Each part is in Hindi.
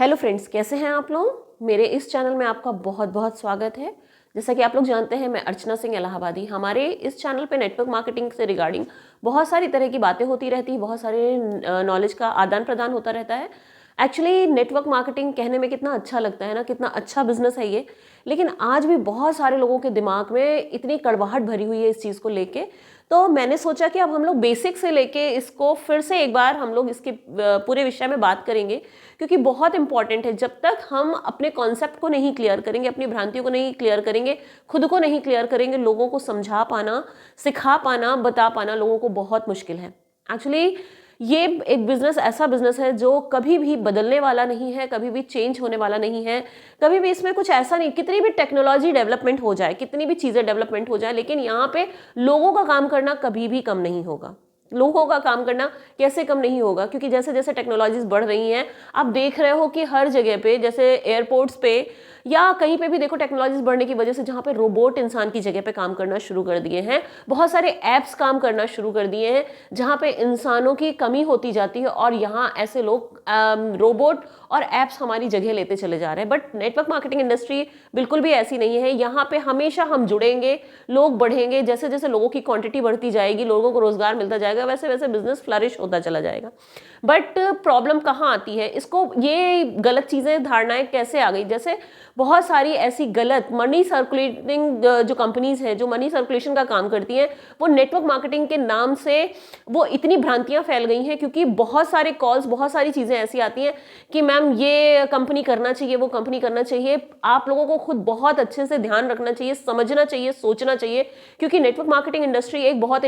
हेलो फ्रेंड्स, कैसे हैं आप लोग। मेरे इस चैनल में आपका बहुत बहुत स्वागत है। जैसा कि आप लोग जानते हैं, मैं अर्चना सिंह इलाहाबादी। हमारे इस चैनल पे नेटवर्क मार्केटिंग से रिगार्डिंग बहुत सारी तरह की बातें होती रहती हैं, बहुत सारे नॉलेज का आदान प्रदान होता रहता है। एक्चुअली नेटवर्क मार्केटिंग कहने में कितना अच्छा लगता है ना, कितना अच्छा बिजनेस है ये। लेकिन आज भी बहुत सारे लोगों के दिमाग में इतनी कड़वाहट भरी हुई है इस चीज़ को लेके। तो मैंने सोचा कि अब हम लोग बेसिक से लेके इसको फिर से एक बार हम लोग इसके पूरे विषय में बात करेंगे, क्योंकि बहुत इंपॉर्टेंट है। जब तक हम अपने कॉन्सेप्ट को नहीं क्लियर करेंगे, अपनी भ्रांतियों को नहीं क्लियर करेंगे, खुद को नहीं क्लियर करेंगे, लोगों को समझा पाना, सिखा पाना, बता पाना लोगों को बहुत मुश्किल है। एक्चुअली ये एक बिजनेस ऐसा बिजनेस है जो कभी भी बदलने वाला नहीं है, कभी भी चेंज होने वाला नहीं है। कभी भी इसमें कुछ ऐसा नहीं, कितनी भी टेक्नोलॉजी डेवलपमेंट हो जाए, कितनी भी चीज़ें डेवलपमेंट हो जाए, लेकिन यहाँ पे लोगों का काम करना कभी भी कम नहीं होगा। लोगों का काम करना कैसे कम नहीं होगा, क्योंकि जैसे जैसे टेक्नोलॉजीज बढ़ रही हैं, आप देख रहे हो कि हर जगह पे, जैसे एयरपोर्ट्स पे या कहीं पे भी देखो, टेक्नोलॉजीज बढ़ने की वजह से जहाँ पे रोबोट इंसान की जगह पे काम करना शुरू कर दिए हैं, बहुत सारे ऐप्स काम करना शुरू कर दिए हैं जहाँ पे इंसानों की कमी होती जाती है, और यहाँ ऐसे लोग रोबोट और ऐप्स हमारी जगह लेते चले जा रहे हैं। बट नेटवर्क मार्केटिंग इंडस्ट्री बिल्कुल भी ऐसी नहीं है। यहाँ पे हमेशा हम जुड़ेंगे, लोग बढ़ेंगे, जैसे जैसे लोगों की क्वांटिटी बढ़ती जाएगी, लोगों को रोजगार मिलता जाएगा, वैसे वैसे बिजनेस फ्लरिश होता चला जाएगा। बट प्रॉब्लम कहाँ आती है, इसको ये गलत चीज़ें, धारणाएं कैसे आ गई। जैसे बहुत सारी ऐसी गलत मनी सर्कुलेटिंग जो कंपनीज हैं, जो मनी सर्कुलेशन का काम करती हैं, वो नेटवर्क मार्केटिंग के नाम से वो इतनी भ्रांतियां फैल गई हैं, क्योंकि बहुत सारे कॉल्स, बहुत सारी चीज़ें ऐसी आती हैं कि मैम ये कंपनी करना चाहिए, वो कंपनी करना चाहिए। आप लोगों को खुद बहुत अच्छे से ध्यान रखना चाहिए, समझना चाहिए, सोचना चाहिए, क्योंकि नेटवर्क मार्केटिंग इंडस्ट्री एक बहुत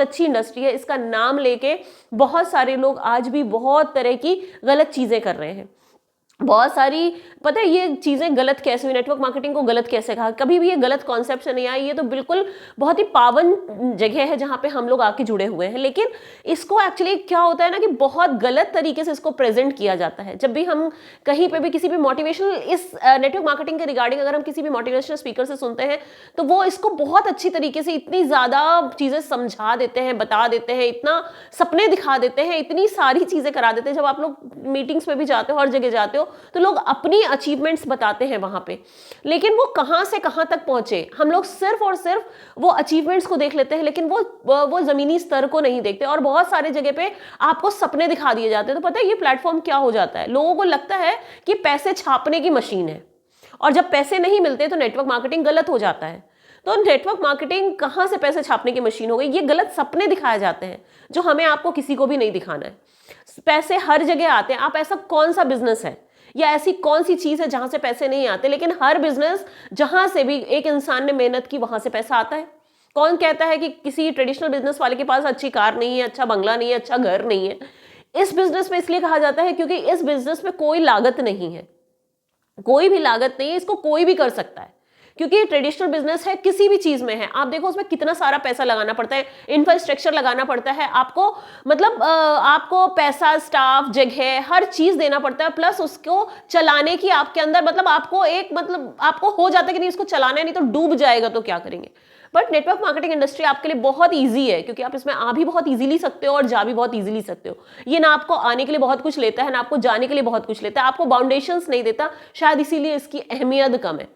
अच्छी इंडस्ट्री है। इसका नाम लेके बहुत सारे लोग आज भी बहुत तरह की गलत चीज़ें कर रहे हैं। बहुत सारी, पता है ये चीज़ें गलत कैसे हुई, नेटवर्क मार्केटिंग को गलत कैसे कहा, कभी भी ये गलत कॉन्सेप्ट से नहीं आया। ये तो बिल्कुल बहुत ही पावन जगह है जहाँ पे हम लोग आके जुड़े हुए हैं। लेकिन इसको एक्चुअली क्या होता है ना, कि बहुत गलत तरीके से इसको प्रेजेंट किया जाता है। जब भी हम कहीं पे भी किसी भी मोटिवेशनल, इस नेटवर्क मार्केटिंग के रिगार्डिंग अगर हम किसी भी मोटिवेशनल स्पीकर से सुनते हैं, तो वो इसको बहुत अच्छी तरीके से इतनी ज़्यादा चीज़ें समझा देते हैं, बता देते हैं, इतना सपने दिखा देते हैं, इतनी सारी चीज़ें करा देते हैं। जब आप लोग मीटिंग्स में भी जाते हो, हर जगह जाते हो, तो लोग अपनी अचीवमेंट्स बताते हैं वहां पे, लेकिन वो कहां से कहां तक पहुंचे, हम लोग सिर्फ और सिर्फ वो अचीवमेंट्स को देख लेते हैं, लेकिन वो जमीनी स्तर को नहीं देखते। और बहुत सारे जगह पे आपको सपने दिखा दिए जाते हैं। तो पता है ये प्लेटफॉर्म क्या हो जाता है, लोगों को लगता है कि पैसे छापने की मशीन है, और जब पैसे नहीं मिलते तो नेटवर्क मार्केटिंग गलत हो जाता है। तो नेटवर्क मार्केटिंग कहां से पैसे छापने की मशीन हो गई, ये गलत सपने दिखाए जाते हैं जो हमें आपको किसी को भी नहीं दिखाना है। पैसे हर जगह आते हैं। आप, ऐसा कौन सा बिजनेस है या ऐसी कौन सी चीज है जहां से पैसे नहीं आते, लेकिन हर बिजनेस जहां से भी एक इंसान ने मेहनत की वहां से पैसा आता है। कौन कहता है कि किसी ट्रेडिशनल बिजनेस वाले के पास अच्छी कार नहीं है, अच्छा बंगला नहीं है, अच्छा घर नहीं है। इस बिजनेस में इसलिए कहा जाता है क्योंकि इस बिजनेस में कोई लागत नहीं है, कोई भी लागत नहीं है, इसको कोई भी कर सकता है, क्योंकि ट्रेडिशनल बिजनेस है, किसी भी चीज में है। आप देखो उसमें कितना सारा पैसा लगाना पड़ता है, इंफ्रास्ट्रक्चर लगाना पड़ता है आपको, मतलब आपको पैसा, स्टाफ, जगह, हर चीज देना पड़ता है। प्लस उसको चलाने की आपके अंदर, मतलब आपको हो जाता है कि नहीं इसको चलाना है, नहीं तो डूब जाएगा, तो क्या करेंगे। बट नेटवर्क मार्केटिंग इंडस्ट्री आपके लिए बहुत ईजी है, क्योंकि आप इसमें आ भी बहुत ईजिली सकते हो और जा भी बहुत ईजिली सकते हो। ये ना आपको आने के लिए बहुत कुछ लेता है, ना आपको जाने के लिए बहुत कुछ लेता है, आपको बाउंडेशंस नहीं देता, शायद इसीलिए इसकी अहमियत कम है।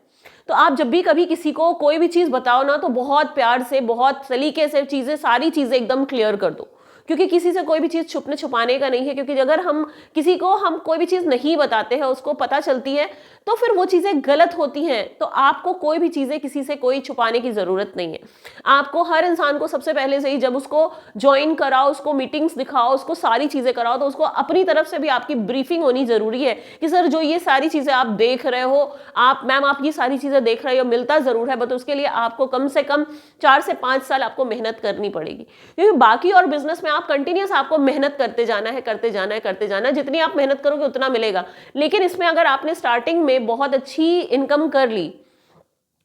तो आप जब भी कभी किसी को कोई भी चीज बताओ ना, तो बहुत प्यार से, बहुत सलीके से चीजें, सारी चीजें एकदम क्लियर कर दो, क्योंकि किसी से कोई भी चीज छुपने छुपाने का नहीं है। क्योंकि अगर हम किसी को कोई भी चीज नहीं बताते हैं, उसको पता चलती है, तो फिर वो चीजें गलत होती हैं। तो आपको कोई भी चीजें किसी से कोई छुपाने की जरूरत नहीं है। आपको हर इंसान को सबसे पहले से ही, जब उसको ज्वाइन कराओ, उसको मीटिंग्स दिखाओ, उसको सारी चीजें कराओ, तो उसको अपनी तरफ से भी आपकी ब्रीफिंग होनी जरूरी है कि सर जो ये सारी चीजें आप देख रहे हो, मैम आप ये सारी चीजें देख रहे हो, मिलता जरूर है, बट उसके लिए आपको कम से कम 4 से 5 साल आपको मेहनत करनी पड़ेगी। क्योंकि बाकी और बिजनेस में आप कंटिन्यूस आपको मेहनत करते जाना है, करते जाना है, करते जाना है, जितनी आप मेहनत करोगे उतना मिलेगा। लेकिन इसमें अगर आपने स्टार्टिंग में बहुत अच्छी इनकम कर ली,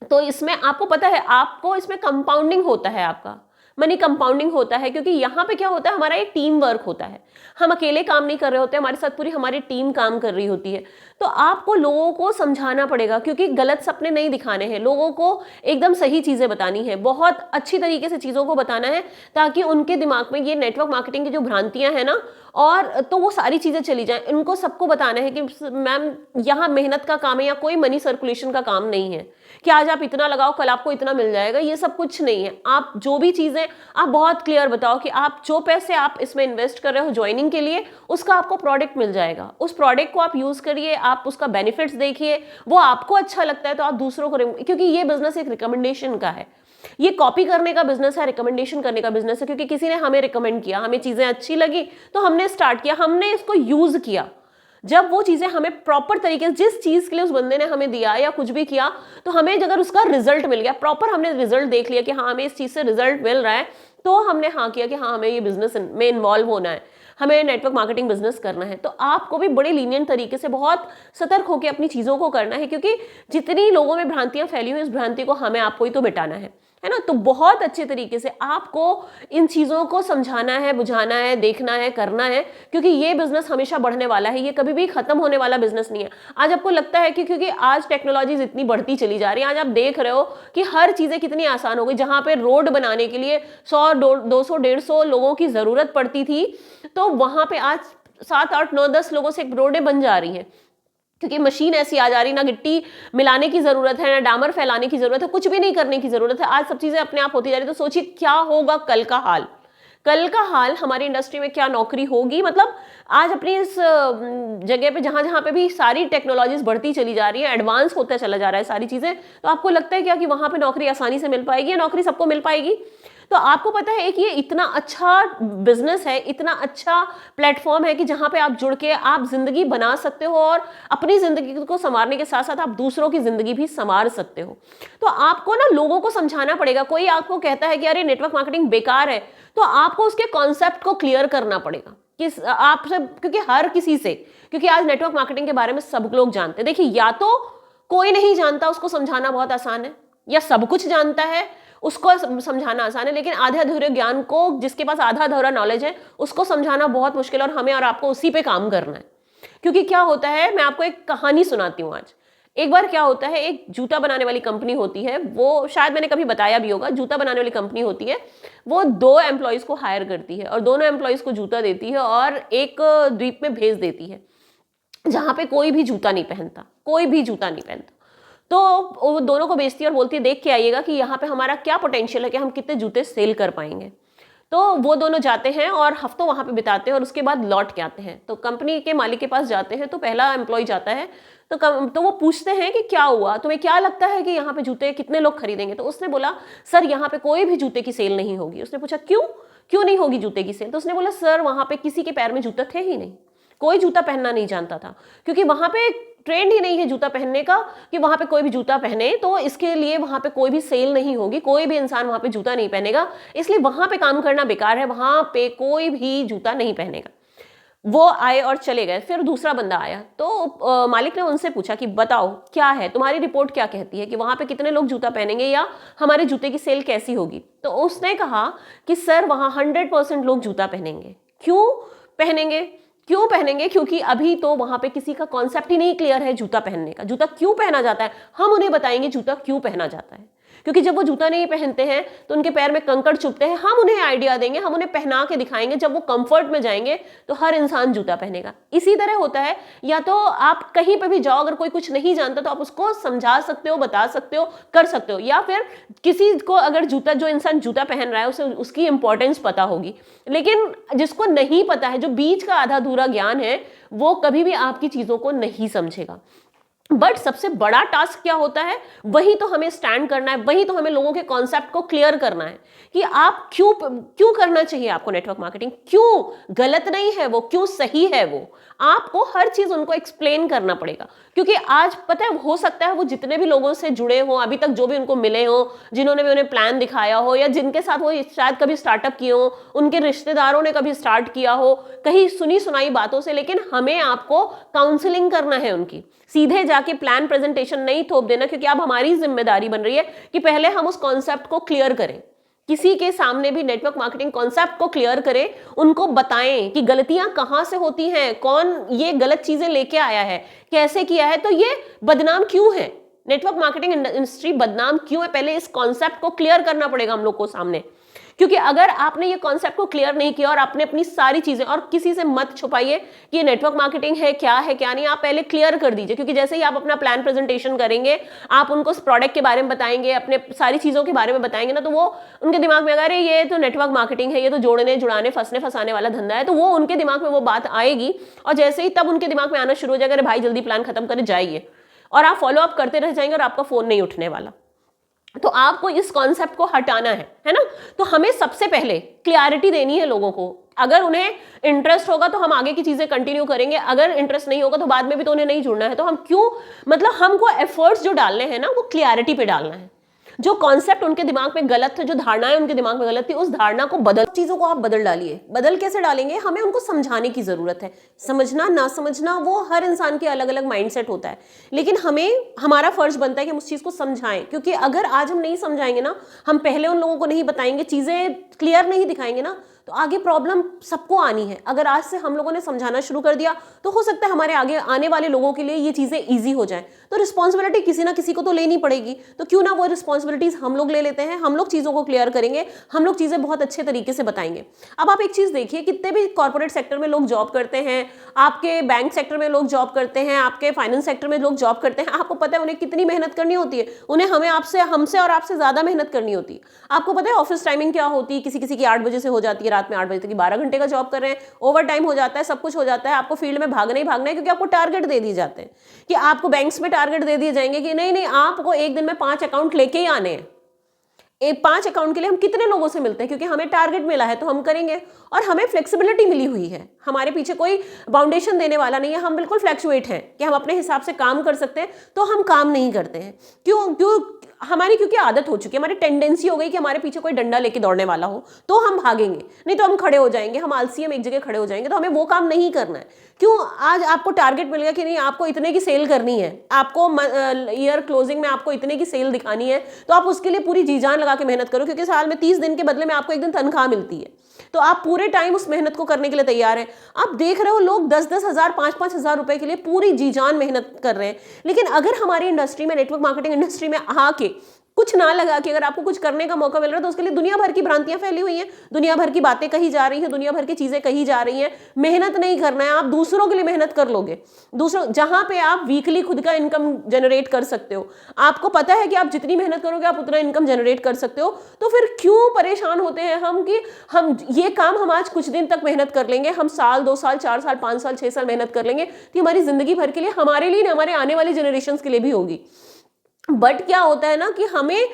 तो इसमें आपको पता है, आपको इसमें कंपाउंडिंग होता है आपका, मनी कंपाउंडिंग होता है, क्योंकि यहाँ पे क्या होता है, हमारा एक टीम वर्क होता है। हम अकेले काम नहीं कर रहे होते, हमारे साथ पूरी हमारी टीम काम कर रही होती है। तो आपको लोगों को समझाना पड़ेगा, क्योंकि गलत सपने नहीं दिखाने हैं, लोगों को एकदम सही चीज़ें बतानी है, बहुत अच्छी तरीके से चीज़ों को बताना है, ताकि उनके दिमाग में ये नेटवर्क मार्केटिंग की जो भ्रांतियां हैं ना, और तो वो सारी चीज़ें चली जाएं। उनको सबको बताना है कि मैम यहाँ मेहनत का काम है, या कोई मनी सर्कुलेशन का काम नहीं है कि आज आप इतना लगाओ कल आपको इतना मिल जाएगा, ये सब कुछ नहीं है। आप जो भी चीज़ें आप बहुत क्लियर बताओ कि आप जो पैसे आप इसमें इन्वेस्ट कर रहे हो ज्वाइनिंग के लिए, उसका आपको प्रोडक्ट मिल जाएगा, उस प्रोडक्ट को आप यूज़ करिए, आप उसका बेनिफिट्स देखिए, वो आपको अच्छा लगता है तो आप दूसरों को, क्योंकि ये बिजनेस एक रिकमेंडेशन का है, ये कॉपी करने का बिजनेस है, रिकमेंडेशन करने का बिजनेस है, क्योंकि किसी ने हमें रिकमेंड किया, हमें चीज़ें अच्छी लगी तो हमने स्टार्ट किया, हमने इसको यूज़ किया। जब वो चीज़ें हमें प्रॉपर तरीके से, जिस चीज़ के लिए उस बंदे ने हमें दिया या कुछ भी किया, तो हमें अगर उसका रिजल्ट मिल गया, प्रॉपर हमने रिजल्ट देख लिया कि हाँ हमें इस चीज़ से रिजल्ट मिल रहा है, तो हमने हाँ किया कि हाँ हमें ये बिजनेस में इन्वॉल्व होना है, हमें नेटवर्क मार्केटिंग बिजनेस करना है। तो आपको भी बड़े लीनियंट तरीके से बहुत सतर्क होकर अपनी चीज़ों को करना है, क्योंकि जितनी लोगों में भ्रांतियां फैली हुई, इस भ्रांति को हमें आपको ही तो मिटाना है ना। तो बहुत अच्छे तरीके से आपको इन चीज़ों को समझाना है, बुझाना है, देखना है, करना है, क्योंकि ये बिजनेस हमेशा बढ़ने वाला है, ये कभी भी खत्म होने वाला बिजनेस नहीं है। आज आपको लगता है कि क्योंकि आज टेक्नोलॉजीज इतनी बढ़ती चली जा रही है, आज आप देख रहे हो कि हर चीज़ें कितनी आसान हो गई। जहाँ पे रोड बनाने के लिए 100, 200, 150 लोगों की ज़रूरत पड़ती थी, तो वहाँ पे आज 7, 8, 9, 10 लोगों से रोडें बन जा रही हैं, क्योंकि मशीन ऐसी आ जा रही, ना गिट्टी मिलाने की जरूरत है, ना डामर फैलाने की जरूरत है, कुछ भी नहीं करने की जरूरत है, आज सब चीजें अपने आप होती जा रही। तो सोचिए क्या होगा कल का हाल, कल का हाल हमारी इंडस्ट्री में क्या नौकरी होगी। मतलब आज अपनी इस जगह पे जहां जहां पे भी सारी टेक्नोलॉजीज बढ़ती चली जा रही है, एडवांस होता चला जा रहा है सारी चीजें, तो आपको लगता है क्या कि वहां पे नौकरी आसानी से मिल पाएगी, या नौकरी सबको मिल पाएगी? तो आपको पता है कि ये इतना अच्छा बिजनेस है, इतना अच्छा प्लेटफॉर्म है कि जहां पे आप जुड़ के आप जिंदगी बना सकते हो, और अपनी जिंदगी को संवारने के साथ साथ आप दूसरों की जिंदगी भी संवार सकते हो। तो आपको ना लोगों को समझाना पड़ेगा। कोई आपको कहता है कि अरे नेटवर्क मार्केटिंग बेकार है, तो आपको उसके कॉन्सेप्ट को क्लियर करना पड़ेगा कि आपसे, क्योंकि हर किसी से, क्योंकि आज नेटवर्क मार्केटिंग के बारे में सब लोग जानते हैं। देखिए, या तो कोई नहीं जानता, उसको समझाना बहुत आसान है, या सब कुछ जानता है, उसको समझाना आसान है। लेकिन आधे अधूरे ज्ञान को, जिसके पास आधा अधूरा नॉलेज है, उसको समझाना बहुत मुश्किल है, और हमें और आपको उसी पे काम करना है। क्योंकि क्या होता है, मैं आपको एक कहानी सुनाती हूँ आज। एक बार क्या होता है, एक जूता बनाने वाली कंपनी होती है, वो शायद मैंने कभी बताया भी होगा, जूता बनाने वाली कंपनी होती है, वो 2 एम्प्लॉयज को हायर करती है, और दोनों एम्प्लॉयज को जूता देती है, और एक द्वीप में भेज देती है जहां पे कोई भी जूता नहीं पहनता, कोई भी जूता नहीं पहनता। तो वो दोनों को बेचती है और बोलती है देख के आइएगा कि यहाँ पे हमारा क्या पोटेंशियल है, कि हम कितने जूते सेल कर पाएंगे। तो वो दोनों जाते हैं और हफ्तों वहाँ पे बिताते हैं, और उसके बाद लौट के आते हैं। तो कंपनी के मालिक के पास जाते हैं, तो पहला एम्प्लॉय जाता है, तो वो पूछते हैं कि क्या हुआ, तुम्हें क्या लगता है कि यहाँ पे जूते कितने लोग खरीदेंगे? तो उसने बोला सर यहाँ पे कोई भी जूते की सेल नहीं होगी। उसने पूछा क्यों, क्यों नहीं होगी जूते की सेल? तो उसने बोला सर वहाँ पे किसी के पैर में जूता थे ही नहीं, कोई जूता पहनना नहीं जानता था, क्योंकि वहाँ पे ट्रेंड ही नहीं है जूता पहनने का, कि वहां पे कोई भी जूता पहने, तो इसके लिए वहां पे कोई भी सेल नहीं होगी, कोई भी इंसान वहां पे जूता नहीं पहनेगा, इसलिए वहां पे काम करना बेकार है, वहां पे कोई भी जूता नहीं पहनेगा। वो आए और चले गए। फिर दूसरा बंदा आया, तो मालिक ने उनसे पूछा कि बताओ क्या है, तुम्हारी रिपोर्ट क्या कहती है कि वहां पे कितने लोग जूता पहनेंगे, या हमारे जूते की सेल कैसी होगी? तो उसने कहा कि सर वहां 100% लोग जूता पहनेंगे। क्यों पहनेंगे? क्यों पहनेंगे? क्योंकि अभी तो वहां पे किसी का कॉन्सेप्ट ही नहीं क्लियर है जूता पहनने का। जूता क्यों पहना जाता है, हम उन्हें बताएंगे जूता क्यों पहना जाता है। क्योंकि जब वो जूता नहीं पहनते हैं तो उनके पैर में कंकड़ चुभते हैं, हम उन्हें आइडिया देंगे, हम उन्हें पहना के दिखाएंगे, जब वो कंफर्ट में जाएंगे तो हर इंसान जूता पहनेगा। इसी तरह होता है, या तो आप कहीं पे भी जाओ, अगर कोई कुछ नहीं जानता तो आप उसको समझा सकते हो, बता सकते हो, कर सकते हो, या फिर किसी को अगर जूता, जो इंसान जूता पहन रहा है उसे उसकी इंपॉर्टेंस पता होगी, लेकिन जिसको नहीं पता है, जो बीच का आधा अधूरा ज्ञान है, वो कभी भी आपकी चीजों को नहीं समझेगा। बट सबसे बड़ा टास्क क्या होता है, वही तो हमें स्टैंड करना है, वही तो हमें लोगों के कॉन्सेप्ट को क्लियर करना है कि आप क्यों करना चाहिए आपको नेटवर्क मार्केटिंग, क्यों गलत नहीं है वो, क्यों सही है वो। आपको हर चीज उनको एक्सप्लेन करना पड़ेगा, क्योंकि आज पता है, हो सकता है वो जितने भी लोगों से जुड़े हो अभी तक, जो भी उनको मिले हो, जिन्होंने भी उन्हें प्लान दिखाया हो, या जिनके साथ वो शायद कभी स्टार्टअप किए हो, उनके रिश्तेदारों ने कभी स्टार्ट किया हो कहीं सुनी सुनाई बातों से, लेकिन हमें आपको काउंसलिंग करना है उनकी। सीधे जाके प्लान प्रेजेंटेशन नहीं थोप देना, क्योंकि अब हमारी जिम्मेदारी बन रही है कि पहले हम उस कॉन्सेप्ट को क्लियर करें किसी के सामने भी नेटवर्क मार्केटिंग कॉन्सेप्ट को क्लियर करें, उनको बताएं कि गलतियां कहां से होती हैं, कौन ये गलत चीजें लेके आया है, कैसे किया है, तो ये बदनाम क्यों है, नेटवर्क मार्केटिंग इंडस्ट्री बदनाम क्यों है, पहले इस कॉन्सेप्ट को क्लियर करना पड़ेगा हम लोग को सामने। क्योंकि अगर आपने ये कॉन्सेप्ट को क्लियर नहीं किया और आपने अपनी सारी चीजें, और किसी से मत छुपाइए कि ये नेटवर्क मार्केटिंग है क्या नहीं, आप पहले क्लियर कर दीजिए। क्योंकि जैसे ही आप अपना प्लान प्रेजेंटेशन करेंगे, आप उनको उस प्रोडक्ट के बारे में बताएंगे, अपने सारी चीजों के बारे में बताएंगे ना, तो वो उनके दिमाग में अगर ये तो नेटवर्क मार्केटिंग है, ये तो जोड़ने जुड़ाने फंसने फंसाने वाला धंधा है, तो वो उनके दिमाग में वो बात आएगी। और जैसे ही तब उनके दिमाग में आना शुरू हो जाएगा, अरे भाई जल्दी प्लान खत्म कर जाइए, और आप फॉलो अप करते रह जाएंगे और आपका फोन नहीं उठने वाला। तो आपको इस कॉन्सेप्ट को हटाना है ना। तो हमें सबसे पहले क्लैरिटी देनी है लोगों को। अगर उन्हें इंटरेस्ट होगा तो हम आगे की चीजें कंटिन्यू करेंगे, अगर इंटरेस्ट नहीं होगा तो बाद में भी तो उन्हें नहीं जुड़ना है। तो हम क्यों, मतलब हमको एफर्ट्स जो डालने हैं ना, वो क्लैरिटी पे डालना है। जो कॉन्सेप्ट उनके दिमाग में गलत थे, जो धारणाएं उनके दिमाग में गलत थी, उस धारणा को बदल, चीजों को आप बदल डालिए। बदल कैसे डालेंगे, हमें उनको समझाने की जरूरत है। समझना ना समझना वो हर इंसान के अलग अलग माइंडसेट होता है, लेकिन हमें, हमारा फर्ज बनता है कि हम उस चीज को समझाएं। क्योंकि अगर आज हम नहीं समझाएंगे ना, हम पहले उन लोगों को नहीं बताएंगे, चीजें क्लियर नहीं दिखाएंगे ना, तो आगे प्रॉब्लम सबको आनी है। अगर आज से हम लोगों ने समझाना शुरू कर दिया तो हो सकता है हमारे आगे आने वाले लोगों के लिए ये चीजें इजी हो जाएं। तो रिस्पॉन्सिबिलिटी किसी ना किसी को तो लेनी पड़ेगी, तो क्यों ना वो रिस्पॉन्सिबिलिटीज हम लोग ले लेते हैं। हम लोग चीजों को क्लियर करेंगे, हम लोग चीजें बहुत अच्छे तरीके से बताएंगे। अब आप एक चीज देखिए, कितने भी कॉर्पोरेट सेक्टर में लोग जॉब करते हैं, आपके बैंक सेक्टर में लोग जॉब करते हैं, आपके फाइनेंस सेक्टर में लोग जॉब करते हैं, आपको पता है उन्हें कितनी मेहनत करनी होती है। उन्हें हमसे और आपसे ज्यादा मेहनत करनी होती है। आपको पता है ऑफिस टाइमिंग क्या होती है, किसी की 8 बजे से हो जाती है, रात में 8 बजे तक 12 घंटे का जॉब कर रहे हैं, ओवर टाइम हो जाता है, सब कुछ हो जाता है। आपको फील्ड में भागना ही भागना है, क्योंकि आपको टारगेट दे दिए जाते हैं कि आपको बैंक्स में टारगेट दे दिए जाएंगे कि नहीं आपको एक दिन में 5 अकाउंट लेके ही आने हैं। 5 अकाउंट के लिए हम कितने लोगों से मिलते हैं, क्योंकि हमें टारगेट मिला है तो हम करेंगे। और हमें फ्लेक्सिबिलिटी मिली हुई है, हमारे पीछे कोई बाउंडेशन देने वाला नहीं है। हम बिल्कुल फ्लैक्चुएट हैं कि हम अपने हिसाब से काम कर सकते हैं, तो हम काम नहीं करते हैं। क्यों हमारी, क्योंकि आदत हो चुकी है, हमारी टेंडेंसी हो गई कि हमारे पीछे कोई डंडा लेके दौड़ने वाला हो तो हम भागेंगे, नहीं तो हम खड़े हो जाएंगे, हम आलसी, हम एक जगह खड़े हो जाएंगे। तो हमें वो काम नहीं करना है। क्यों, आज आपको टारगेट मिल गया कि नहीं आपको इतने की सेल करनी है, आपको ईयर क्लोजिंग में आपको इतने की सेल दिखानी है, तो आप उसके लिए पूरी जी जान लगा के मेहनत करो। क्योंकि साल में 30 दिन के बदले में आपको एक दिन तनख्वाह मिलती है, तो आप पूरे टाइम उस मेहनत को करने के लिए तैयार हैं। आप देख रहे हो लोग 10-10 हजार 5-5 हजार रुपए के लिए पूरी जी जान मेहनत कर रहे हैं। लेकिन अगर हमारी इंडस्ट्री में, नेटवर्क मार्केटिंग इंडस्ट्री में आके कुछ ना लगा कि अगर आपको कुछ करने का मौका मिल रहा है, तो उसके लिए दुनिया भर की भ्रांतियां फैली हुई हैं, दुनिया भर की बातें कही जा रही हैं, दुनिया भर की चीजें कही जा रही हैं। मेहनत नहीं करना है, आप दूसरों के लिए मेहनत कर लोगे। दूसरों, जहां पे आप वीकली खुद का इनकम जनरेट कर सकते हो, आपको पता है कि आप जितनी मेहनत करोगे आप उतना इनकम जनरेट कर सकते हो, तो फिर क्यों परेशान होते हैं हम कि हम ये काम हम आज कुछ दिन तक मेहनत कर लेंगे, हम साल 2 साल 4 साल 5 साल 6 साल मेहनत कर लेंगे, तो हमारी जिंदगी भर के लिए, हमारे लिए, हमारे आने वाली जनरेशन के लिए भी होगी। बट क्या होता है ना कि हमें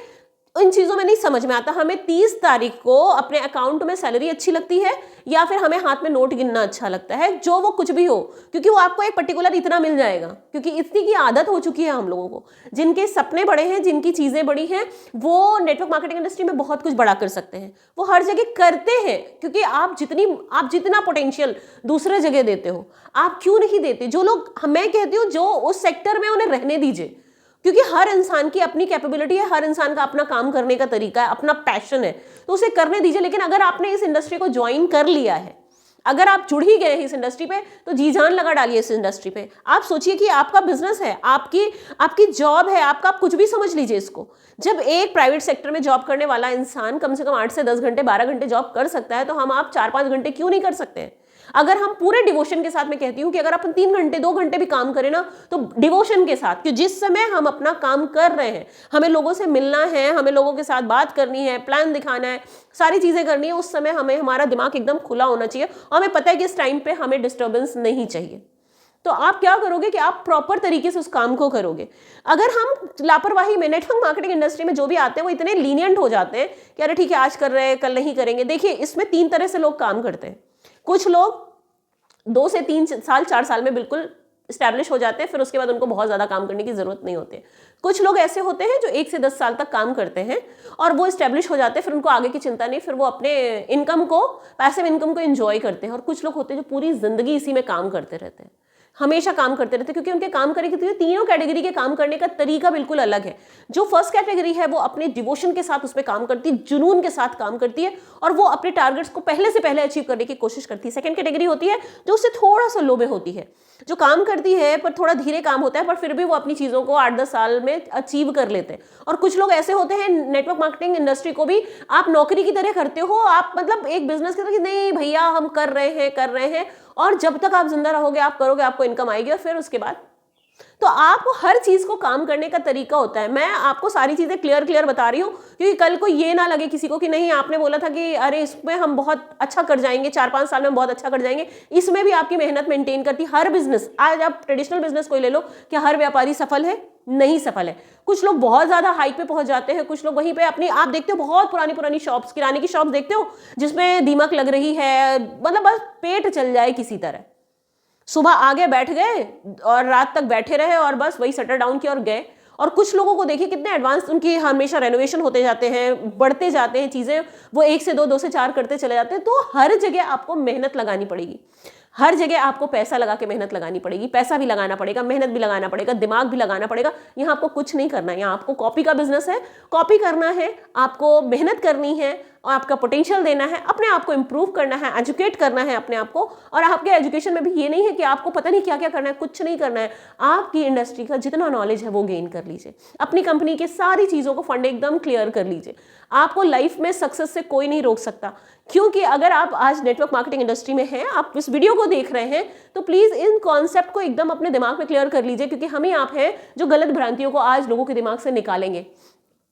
इन चीजों में नहीं समझ में आता। हमें 30 तारीख को अपने अकाउंट में सैलरी अच्छी लगती है, या फिर हमें हाथ में नोट गिनना अच्छा लगता है, जो वो कुछ भी हो, क्योंकि वो आपको एक पर्टिकुलर इतना मिल जाएगा। क्योंकि इतनी की आदत हो चुकी है हम लोगों को। जिनके सपने बड़े हैं, जिनकी चीजें बड़ी हैं, वो नेटवर्क मार्केटिंग इंडस्ट्री में बहुत कुछ बड़ा कर सकते हैं, वो हर जगह करते हैं। क्योंकि आप जितना पोटेंशियल दूसरे जगह देते हो, आप क्यों नहीं देते। जो लोग, मैं कहती हूँ जो उस सेक्टर में, उन्हें रहने दीजिए। क्योंकि हर इंसान की अपनी कैपेबिलिटी है, हर इंसान का अपना काम करने का तरीका है, अपना पैशन है, तो उसे करने दीजिए। लेकिन अगर आपने इस इंडस्ट्री को ज्वाइन कर लिया है, अगर आप जुड़ ही गए हैं इस इंडस्ट्री पे, तो जी जान लगा डालिए इस इंडस्ट्री पे। आप सोचिए कि आपका बिजनेस है, आपकी जॉब है, आप कुछ भी समझ लीजिए इसको। जब एक प्राइवेट सेक्टर में जॉब करने वाला इंसान कम से कम 8 से 10 घंटे 12 घंटे जॉब कर सकता है, तो आप 4-5 घंटे क्यों नहीं कर सकते हैं। अगर हम पूरे डिवोशन के साथ, मैं कहती हूं कि अगर अपन 3 घंटे 2 घंटे भी काम करें ना, तो डिवोशन के साथ, कि जिस समय हम अपना काम कर रहे हैं, हमें लोगों से मिलना है, हमें लोगों के साथ बात करनी है, प्लान दिखाना है, सारी चीजें करनी है, उस समय हमें हमारा दिमाग एकदम खुला होना चाहिए और हमें पता है कि इस टाइम पे हमें डिस्टर्बेंस नहीं चाहिए। तो आप क्या करोगे कि आप प्रॉपर तरीके से उस काम को करोगे। अगर हम लापरवाही में, नेटवर्क मार्केटिंग इंडस्ट्री में जो भी आते हैं वो इतने लीनियंट हो जाते हैं कि अरे ठीक है आज कर रहे हैं कल नहीं करेंगे। देखिए इसमें 3 तरह से लोग काम करते हैं। कुछ लोग 2 से 3 साल 4 साल में बिल्कुल स्टैब्लिश हो जाते हैं, फिर उसके बाद उनको बहुत ज़्यादा काम करने की ज़रूरत नहीं होती है। कुछ लोग ऐसे होते हैं जो 1 से 10 साल तक काम करते हैं और वो स्टैब्लिश हो जाते हैं, फिर उनको आगे की चिंता नहीं, फिर वो अपने इनकम को, पैसिव इनकम को एंजॉय करते हैं। और कुछ लोग होते हैं जो पूरी ज़िंदगी इसी में काम करते रहते हैं। हमेशा काम करते रहते हैं, क्योंकि उनके काम करने के तीनों कैटेगरी के काम करने का तरीका बिल्कुल अलग है। जो फर्स्ट कैटेगरी है वो अपने डिवोशन के साथ उस पर काम करती है, जुनून के साथ काम करती है और वो अपने टारगेट्स को पहले से पहले अचीव करने की कोशिश करती है। सेकंड कैटेगरी होती है जो उससे थोड़ा सा लो में होती है, जो काम करती है पर थोड़ा धीरे काम होता है, पर फिर भी वो अपनी चीज़ों को 8-10 साल में अचीव कर लेते हैं। और कुछ लोग ऐसे होते हैं, नेटवर्क मार्केटिंग इंडस्ट्री को भी आप नौकरी की तरह करते हो, आप मतलब एक बिजनेस की तरह, नहीं भैया हम कर रहे हैं और जब तक आप जिंदा रहोगे आप करोगे, आपको इनकम आएगी और फिर उसके बाद। तो आपको हर चीज को काम करने का तरीका होता है। मैं आपको सारी चीजें क्लियर बता रही हूँ, क्योंकि कल को ये ना लगे किसी को कि नहीं आपने बोला था कि अरे इसमें हम बहुत अच्छा कर जाएंगे, 4-5 साल में बहुत अच्छा कर जाएंगे। इसमें भी आपकी मेहनत मेंटेन करती हर बिजनेस। आज आप ट्रेडिशनल बिजनेस कोई ले लो, क्या हर व्यापारी सफल है? नहीं सफल है। कुछ लोग बहुत ज्यादा हाइक पे पहुंच जाते हैं, कुछ लोग वहीं पे अपनी, आप देखते हो बहुत पुरानी शॉप्स, किराने की शॉप्स देखते हो जिसमें दीमक लग रही है, मतलब बस पेट चल जाए किसी तरह। सुबह आगे बैठ गए और रात तक बैठे रहे और बस वही शटर डाउन किया और गए। और कुछ लोगों को देखिए कितने एडवांस, उनकी हमेशा रेनोवेशन होते जाते हैं, बढ़ते जाते हैं चीज़ें, वो 1 से 2, 2 से 4 करते चले जाते हैं। तो हर जगह आपको मेहनत लगानी पड़ेगी, हर जगह आपको पैसा लगा के मेहनत लगानी पड़ेगी, पैसा भी लगाना पड़ेगा, मेहनत भी लगाना पड़ेगा, दिमाग भी लगाना पड़ेगा। यहाँ आपको कुछ नहीं करना है, यहाँ आपको कॉपी का बिजनेस है, कॉपी करना है, आपको मेहनत करनी है और आपका पोटेंशियल देना है, अपने आप को इंप्रूव करना है, एजुकेट करना है अपने आप को। और आपके एजुकेशन में भी ये नहीं है कि आपको पता नहीं क्या क्या करना है, कुछ नहीं करना है। आपकी इंडस्ट्री का जितना नॉलेज है वो गेन कर लीजिए, अपनी कंपनी के सारी चीज़ों को फंड एकदम क्लियर कर लीजिए। आपको लाइफ में सक्सेस से कोई नहीं रोक सकता, क्योंकि अगर आप आज नेटवर्क मार्केटिंग इंडस्ट्री में हैं, आप इस वीडियो को देख रहे हैं, तो प्लीज़ इन कॉन्सेप्ट को एकदम अपने दिमाग में क्लियर कर लीजिए, क्योंकि हम ही आप हैं जो गलत भ्रांतियों को आज लोगों के दिमाग से निकालेंगे।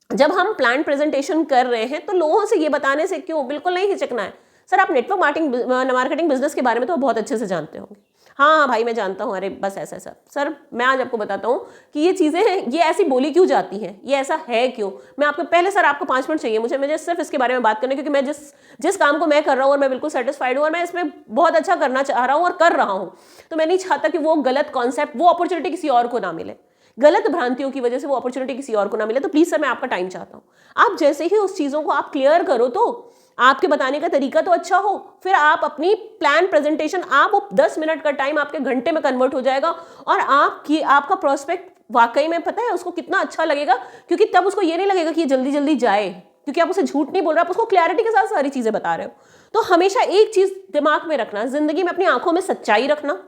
जब हम प्लान प्रेजेंटेशन कर रहे हैं तो लोगों से ये बताने से क्यों बिल्कुल नहीं हिचकना है। सर आप नेटवर्क मार्केटिंग बिजनेस के बारे में तो बहुत अच्छे से जानते होंगे। हाँ भाई मैं जानता हूँ, अरे बस ऐसा ऐसा। सर मैं आज आपको बताता हूँ कि ये चीज़ें ये ऐसी बोली क्यों जाती हैं, ये ऐसा है क्यों। मैं आपको पहले, सर आपको 5 मिनट चाहिए मुझे सिर्फ इसके बारे में बात करने, क्योंकि मैं जिस काम को मैं कर रहा हूँ और मैं बिल्कुल सेटिस्फाइड हूँ और मैं इसमें बहुत अच्छा करना चाह रहा हूँ और कर रहा हूँ, तो मैं नहीं चाहता कि वो गलत कॉन्सेप्ट, वो अपॉर्चुनिटी किसी और को ना मिले, गलत भ्रांतियों की वजह से वो अपॉर्चुनिटी किसी और को ना मिले। तो प्लीज सर मैं आपका टाइम चाहता हूँ। आप जैसे ही उस चीज़ों को आप क्लियर करो, तो आपके बताने का तरीका तो अच्छा हो, फिर आप अपनी प्लान प्रेजेंटेशन, आप वो 10 मिनट का टाइम आपके घंटे में कन्वर्ट हो जाएगा और आपका प्रोस्पेक्ट वाकई में पता है उसको कितना अच्छा लगेगा, क्योंकि तब उसको ये नहीं लगेगा कि ये जल्दी जल्दी जाए, क्योंकि आप उसे झूठ नहीं बोल रहे, आप उसको क्लैरिटी के साथ सारी चीजें बता रहे हो। तो हमेशा एक चीज दिमाग में रखना, जिंदगी में अपनी आंखों में सच्चाई रखना,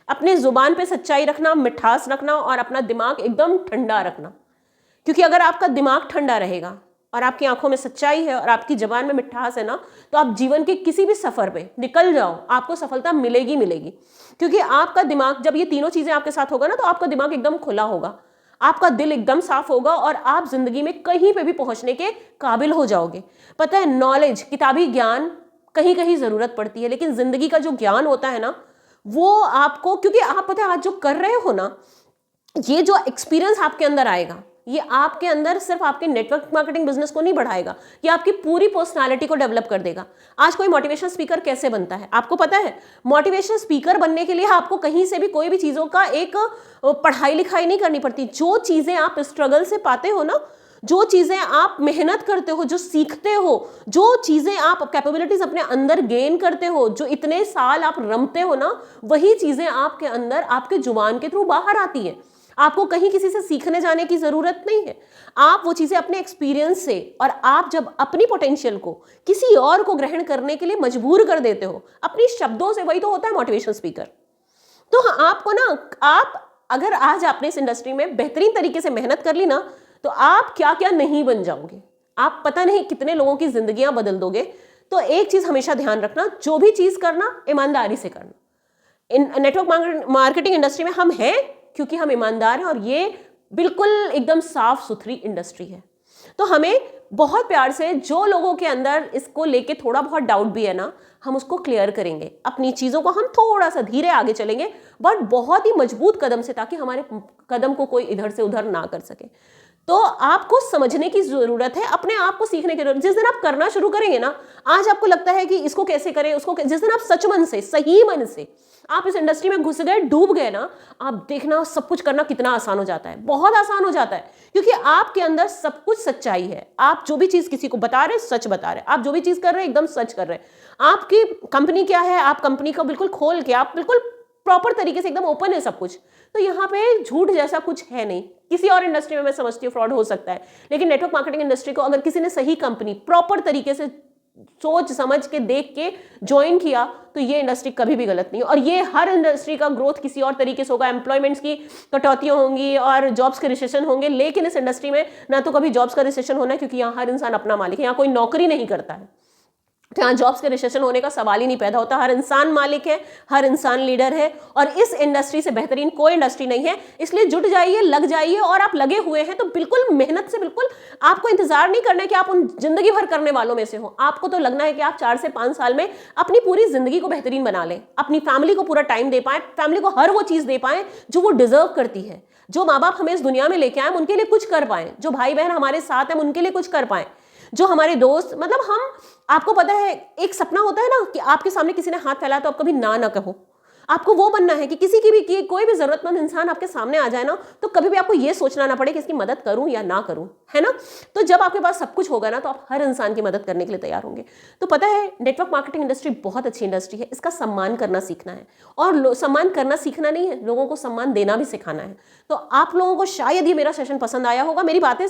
अपने जुबान पे सच्चाई रखना, मिठास रखना और अपना दिमाग एकदम ठंडा रखना। क्योंकि अगर आपका दिमाग ठंडा रहेगा और आपकी आंखों में सच्चाई है और आपकी जबान में मिठास है ना, तो आप जीवन के किसी भी सफर पे निकल जाओ, आपको सफलता मिलेगी। क्योंकि आपका दिमाग, जब ये तीनों चीजें आपके साथ होगा ना, तो आपका दिमाग एकदम खुला होगा, आपका दिल एकदम साफ होगा और आप जिंदगी में कहीं पे भी पहुंचने के काबिल हो जाओगे। पता है, नॉलेज, किताबी ज्ञान कहीं कहीं जरूरत पड़ती है, लेकिन जिंदगी का जो ज्ञान होता है ना, वो आपको, क्योंकि आप पता है आज जो कर रहे हो ना, ये जो एक्सपीरियंस आपके अंदर आएगा, ये आपके अंदर सिर्फ आपके नेटवर्क मार्केटिंग बिजनेस को नहीं बढ़ाएगा, ये आपकी पूरी पर्सनालिटी को डेवलप कर देगा। आज कोई मोटिवेशनल स्पीकर कैसे बनता है आपको पता है? मोटिवेशनल स्पीकर बनने के लिए आपको कहीं से भी कोई भी चीज़ों का एक पढ़ाई लिखाई नहीं करनी पड़ती। जो चीज़ें आप स्ट्रगल से पाते हो ना, जो चीज़ें आप मेहनत करते हो, जो सीखते हो, जो चीज़ें आप कैपेबिलिटीज अपने अंदर गेन करते हो, जो इतने साल आप रमते हो ना, वही चीज़ें आपके अंदर आपके जुबान के थ्रू बाहर आती है। आपको कहीं किसी से सीखने जाने की ज़रूरत नहीं है, आप वो चीज़ें अपने एक्सपीरियंस से, और आप जब अपनी पोटेंशियल को किसी और को ग्रहण करने के लिए मजबूर कर देते हो अपनी शब्दों से, वही तो होता है मोटिवेशनल स्पीकर। तो आपको ना, आप अगर आज आपने इस इंडस्ट्री में बेहतरीन तरीके से मेहनत कर ली ना, तो आप क्या क्या नहीं बन जाओगे, आप पता नहीं कितने लोगों की जिंदगियां बदल दोगे। तो एक चीज हमेशा ध्यान रखना, जो भी चीज करना ईमानदारी से करना। इन नेटवर्क मार्केटिंग इंडस्ट्री में हम हैं क्योंकि हम ईमानदार हैं और ये बिल्कुल एकदम साफ सुथरी इंडस्ट्री है। तो हमें बहुत प्यार से, जो लोगों के अंदर इसको लेके थोड़ा बहुत डाउट भी है ना, हम उसको क्लियर करेंगे, अपनी चीज़ों को हम थोड़ा सा धीरे आगे चलेंगे, बट बहुत ही मजबूत कदम से, ताकि हमारे कदम को कोई इधर से उधर ना कर सके। तो आपको समझने की जरूरत है, अपने आप को सीखने की जरूरत। जिस दिन आप करना शुरू करेंगे ना, आज आपको लगता है कि इसको कैसे करें, उसको जिस दिन आप सच मन से, सही मन से आप इस इंडस्ट्री में घुस गए, डूब गए ना, आप देखना सब कुछ करना कितना आसान हो जाता है, बहुत आसान हो जाता है। क्योंकि आपके अंदर सब कुछ सच्चाई है, आप जो भी चीज किसी को बता रहे सच बता रहे, आप जो भी चीज कर रहे एकदम सच कर रहे। आपकी कंपनी क्या है, आप कंपनी को बिल्कुल खोल के, आप बिल्कुल प्रॉपर तरीके से एकदम ओपन है सब कुछ। तो यहाँ पे झूठ जैसा कुछ है नहीं। किसी और इंडस्ट्री में मैं समझती हूँ फ्रॉड हो सकता है, लेकिन नेटवर्क मार्केटिंग इंडस्ट्री को अगर किसी ने सही कंपनी प्रॉपर तरीके से सोच समझ के देख के ज्वाइन किया तो ये इंडस्ट्री कभी भी गलत नहीं है। और ये हर इंडस्ट्री का ग्रोथ किसी और तरीके से होगा, एम्प्लॉयमेंट्स की कटौतियां होंगी और जॉब्स के रिसेशन होंगे, लेकिन इस इंडस्ट्री में ना तो कभी जॉब्स का रिसेशन होना है, क्योंकि यहाँ हर इंसान अपना मालिक है, यहाँ कोई नौकरी नहीं करता है, यहाँ जॉब्स के रिसेशन होने का सवाल ही नहीं पैदा होता। हर इंसान मालिक है, हर इंसान लीडर है, और इस इंडस्ट्री से बेहतरीन कोई इंडस्ट्री नहीं है। इसलिए जुट जाइए, लग जाइए, और आप लगे हुए हैं तो बिल्कुल मेहनत से, बिल्कुल आपको इंतजार नहीं करना है कि आप उन जिंदगी भर करने वालों में से हो। आपको तो लगना है कि आप 4 से 5 साल में अपनी पूरी जिंदगी को बेहतरीन बना लें, अपनी फैमिली को पूरा टाइम दे पाए, फैमिली को हर वो चीज दे पाए जो वो डिजर्व करती है। जो माँ बाप हमें इस दुनिया में लेके आए उनके लिए कुछ कर पाए, जो भाई बहन हमारे साथ हैं उनके लिए कुछ कर पाए, जो हमारे दोस्त, मतलब हम, आपको पता है एक सपना होता है ना कि आपके सामने किसी ने हाथ फैलाया तो आप कभी ना कहो। आपको वो बनना है कि किसी की भी कोई भी जरूरतमंद इंसान आपके सामने आ जाए ना तो कभी भी आपको ये सोचना ना पड़े कि इसकी मदद करूं या ना करूं, है ना। तो जब आपके पास सब कुछ होगा ना तो आप हर इंसान की मदद करने के लिए तैयार होंगे। तो पता है नेटवर्क मार्केटिंग इंडस्ट्री बहुत अच्छी इंडस्ट्री है, इसका सम्मान करना सीखना है, और सम्मान करना सीखना नहीं है, लोगों को सम्मान देना भी सिखाना है। तो आप लोगों को शायद ये मेरा सेशन पसंद आया होगा, मेरी बातें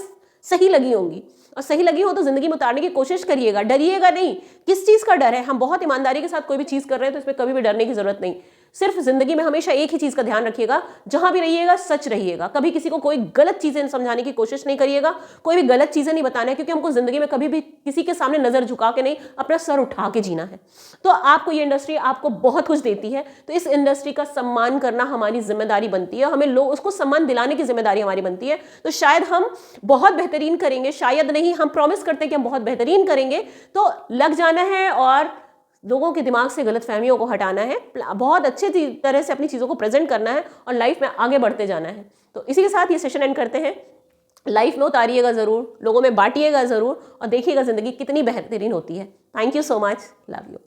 सही लगी होंगी, और सही लगी हो तो जिंदगी में उतारने की कोशिश करिएगा, डरिएगा नहीं। किस चीज का डर है? हम बहुत ईमानदारी के साथ कोई भी चीज कर रहे हैं तो इसमें कभी भी डरने की जरूरत नहीं। सिर्फ जिंदगी में हमेशा एक ही चीज का ध्यान रखिएगा, जहां भी रहिएगा सच रहिएगा, कभी किसी को कोई गलत चीजें समझाने की कोशिश नहीं करिएगा, कोई भी गलत चीजें नहीं बताना है, क्योंकि हमको जिंदगी में कभी भी किसी के सामने नजर झुका के नहीं, अपना सर उठा के जीना है। तो आपको ये इंडस्ट्री आपको बहुत कुछ देती है, तो इस इंडस्ट्री का सम्मान करना हमारी जिम्मेदारी बनती है, हमें लोग उसको सम्मान दिलाने की जिम्मेदारी हमारी बनती है। तो शायद हम बहुत बेहतरीन करेंगे, शायद नहीं, हम प्रॉमिस करते हैं कि हम बहुत बेहतरीन करेंगे। तो लग जाना है और लोगों के दिमाग से गलत फहमियों को हटाना है, बहुत अच्छे तरह से अपनी चीज़ों को प्रेजेंट करना है और लाइफ में आगे बढ़ते जाना है। तो इसी के साथ ये सेशन एंड करते हैं। लाइफ में उतारिएगा ज़रूर, लोगों में बांटिएगा ज़रूर, और देखिएगा ज़िंदगी कितनी बेहतरीन होती है। Thank you so much, love you.